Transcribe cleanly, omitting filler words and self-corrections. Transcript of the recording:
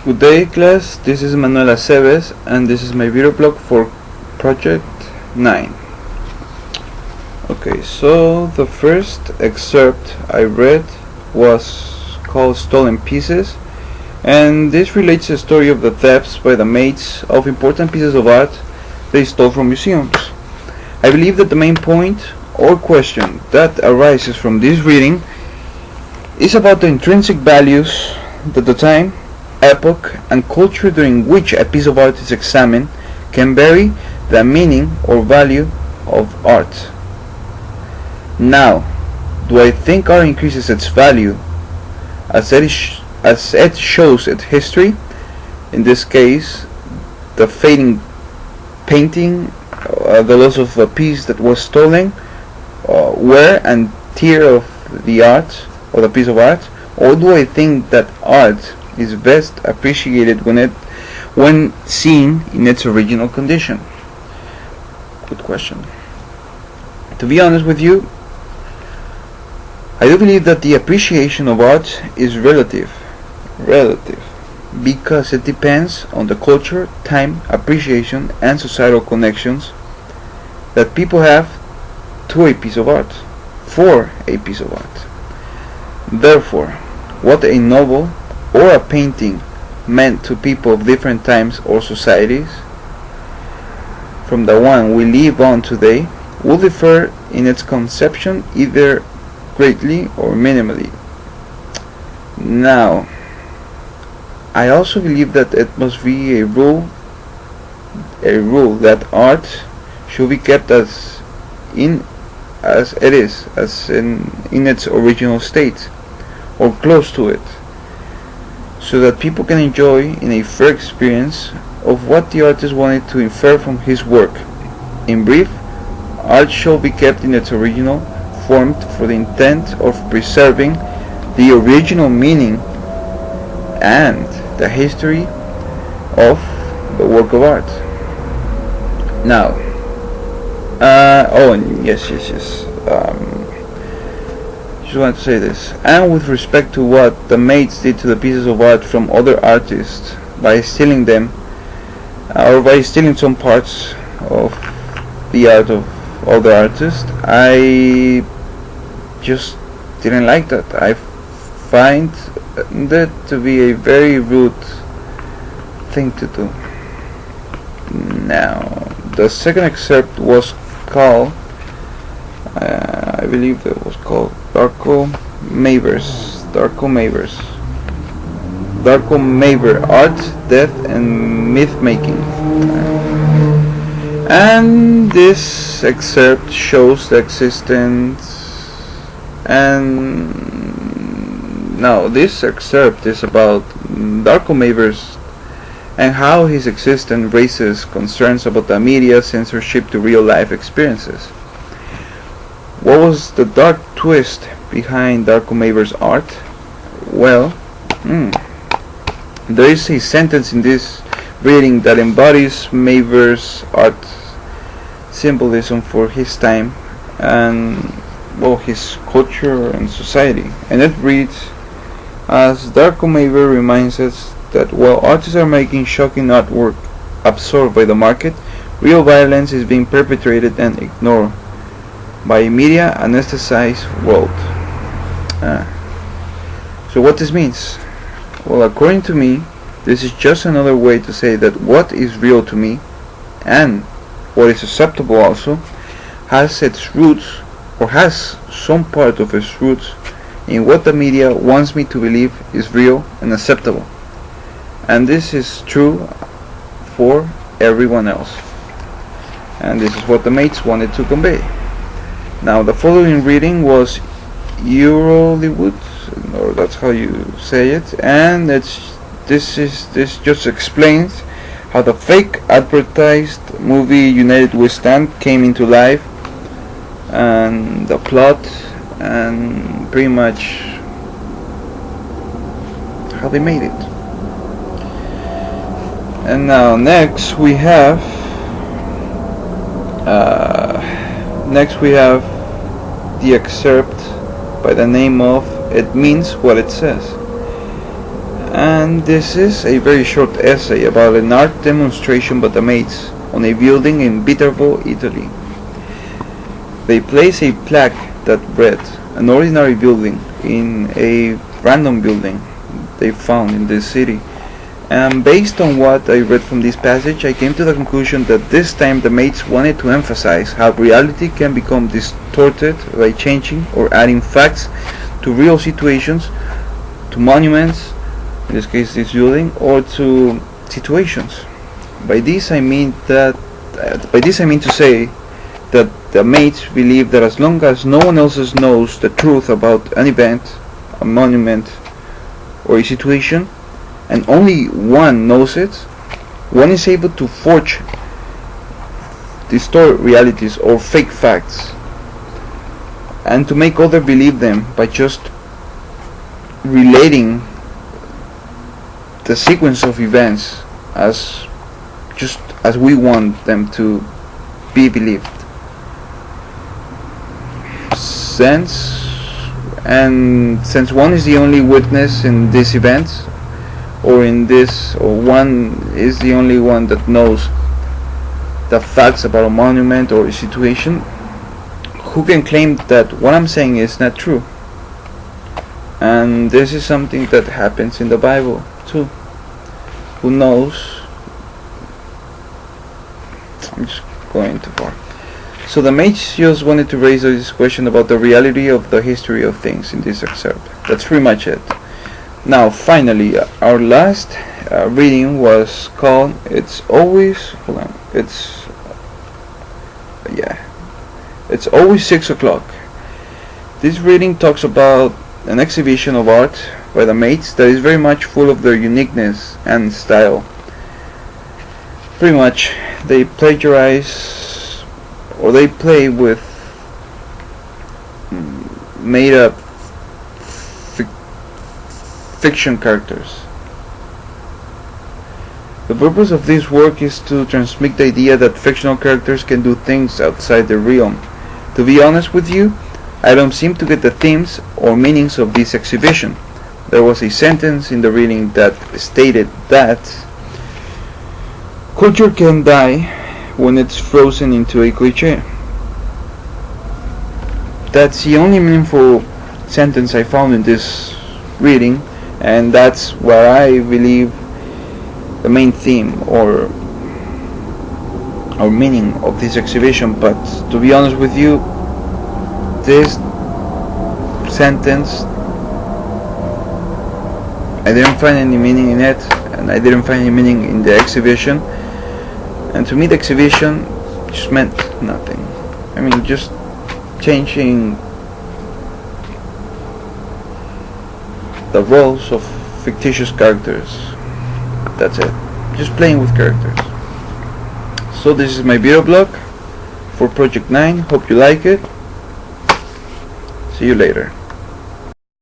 Good day class, this is Manuel Aceves and this is my video blog for Project 9. Okay, so the first excerpt I read was called Stolen Pieces, and this relates the story of the thefts by the mates of important pieces of art they stole from museums. I believe that the main point or question that arises from this reading is about the intrinsic values that the time, epoch, and culture during which a piece of art is examined can vary the meaning or value of art. Now, do I think art increases its value as it shows its history? In this case, the fading painting, the loss of a piece that was stolen, wear and tear of the art or the piece of art, or do I think that art is best appreciated when seen in its original condition? Good question. To be honest with you, I do believe that the appreciation of art is relative, because it depends on the culture, time, appreciation, and societal connections that people have to a piece of art, for a piece of art. Therefore, what a novel or a painting meant to people of different times or societies from the one we live on today will differ in its conception either greatly or minimally. Now, I also believe that it must be a rule that art should be kept as in its original state or close to it, so that people can enjoy in a fair experience of what the artist wanted to infer from his work. In brief, art should be kept in its original form for the intent of preserving the original meaning and the history of the work of art. Now, just wanted to say this. And with respect to what the mates did to the pieces of art from other artists by stealing them, or by stealing some parts of the art of other artists, I just didn't like that. I find that to be a very rude thing to do. Now, the second excerpt was called, I believe it was called Darko Maver, Art, Death, and Myth Making. And this excerpt shows the existence, and now this excerpt is about Darko Maver's and how his existence raises concerns about the media censorship to real life experiences. What was the dark twist behind Darko Maver's art? Well, there is a sentence in this reading that embodies Maver's art symbolism for his time and, well, his culture and society. And it reads, as Darko Maver reminds us that while artists are making shocking artwork absorbed by the market, real violence is being perpetrated and ignored by a media anesthetized world. So what this means? Well, according to me, this is just another way to say that what is real to me and what is acceptable also has its roots, or has some part of its roots, in what the media wants me to believe is real and acceptable. And this is true for everyone else. And this is what the mates wanted to convey. Now, the following reading was Eurolywood, or that's how you say it, and this just explains how the fake advertised movie United We Stand came into life, and the plot, and pretty much how they made it. And now next we have the excerpt by the name of It Means What It Says. And this is a very short essay about an art demonstration by the mates on a building in Viterbo, Italy. They place a plaque that read an ordinary building in a random building they found in this city. And based on what I read from this passage, I came to the conclusion that this time the mates wanted to emphasize how reality can become distorted by changing or adding facts to real situations, to monuments, in this case this building, or to situations. By this I mean to say that the mates believe that as long as no one else knows the truth about an event, a monument, or a situation, and only one knows it, one is able to forge, distort realities or fake facts, and to make others believe them by just relating the sequence of events just as we want them to be believed. Since one is the only witness in this event, or one is the only one that knows the facts about a monument or a situation, who can claim that what I'm saying is not true? And this is something that happens in the Bible too. Who knows? I'm just going too far. So the mates just wanted to raise this question about the reality of the history of things in this excerpt. That's pretty much it. Now finally, our last reading was called It's Always 6 o'clock. This reading talks about an exhibition of art by the mates that is very much full of their uniqueness and style. Pretty much they plagiarize, or they play with made up fiction characters. The purpose of this work is to transmit the idea that fictional characters can do things outside their realm. To be honest with you, I don't seem to get the themes or meanings of this exhibition. There was a sentence in the reading that stated that culture can die when it's frozen into a cliché. That's the only meaningful sentence I found in this reading, and that's what I believe the main theme or meaning of this exhibition. But to be honest with you, this sentence, I didn't find any meaning in it, and I didn't find any meaning in the exhibition. And to me the exhibition just meant nothing. I mean, just changing the roles of fictitious characters. That's it. Just playing with characters. So this is my video blog for Project 9. Hope you like it. See you later.